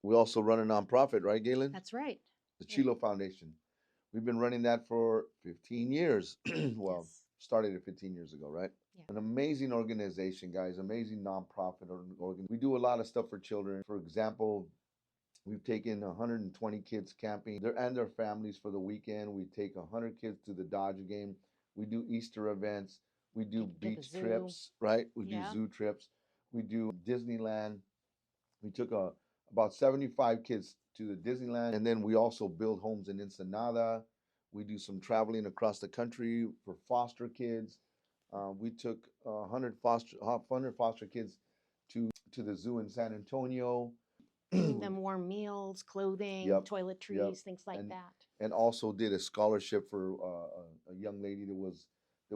We also run a nonprofit, right, Galen? That's right. The Yeah. Chilo Foundation. We've been running that for 15 years. Well, Yes. started it 15 years ago, right? Yeah. An amazing organization, guys, amazing nonprofit organ. We do a lot of stuff for children. For example, we've taken 120 kids camping and their families for the weekend. We take 100 kids to the Dodger game. We do Easter events. We do Take 'em to the beach zoo. trips, right? We do Yeah. zoo trips. We do Disneyland. We took about 75 kids to the Disneyland, and then we also build homes in Ensenada. We do some traveling across the country for foster kids. We took 100 foster kids to the zoo in San Antonio. Giving them warm meals, clothing, Yep, yep, toiletries, things like and that. and also did a scholarship for a young lady that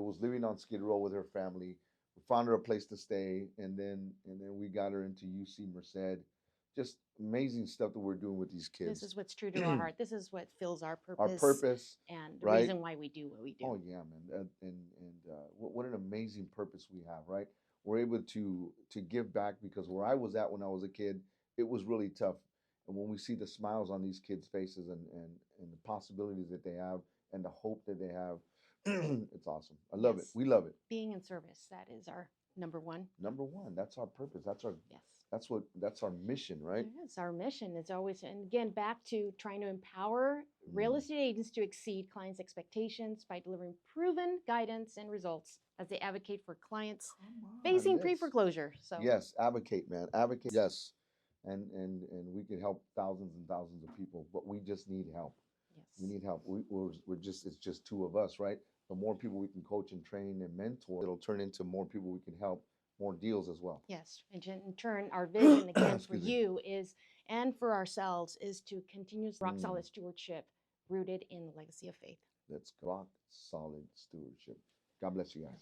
was living on Skid Row with her family. We found her a place to stay, and then we got her into UC Merced. Just amazing stuff that we're doing with these This kids. is what's true to our heart. This is what fills our Our purpose purpose, and the right? reason why we do what we do. Oh yeah, man, what an amazing purpose we have, right? We're able to give back because where I was at when I was a kid, it was really tough. And when we see the smiles on these kids' faces and the possibilities that they have and the hope that they have, it's awesome. I love it. Yes. We love it. Being in service, that is our number one. Number one, that's our purpose. Yes. That's our mission, right? Yes, our mission is always, and again, back to trying to empower real Mm. estate agents to exceed clients' expectations by delivering proven guidance and results as they advocate for clients Come on, facing pre-foreclosure. So yes, advocate, man. Advocate. Yes. And we can help thousands and thousands of people, but we just need help. We yes, need help. We're just it's just two of us, right? The more people we can coach and train and mentor, it'll turn into more people we can help, more deals as well. yes, and in turn, our vision again for Excuse me. you is, and for ourselves, is to continue rock Mm. solid stewardship rooted in the legacy of faith. That's rock solid stewardship. God bless you guys.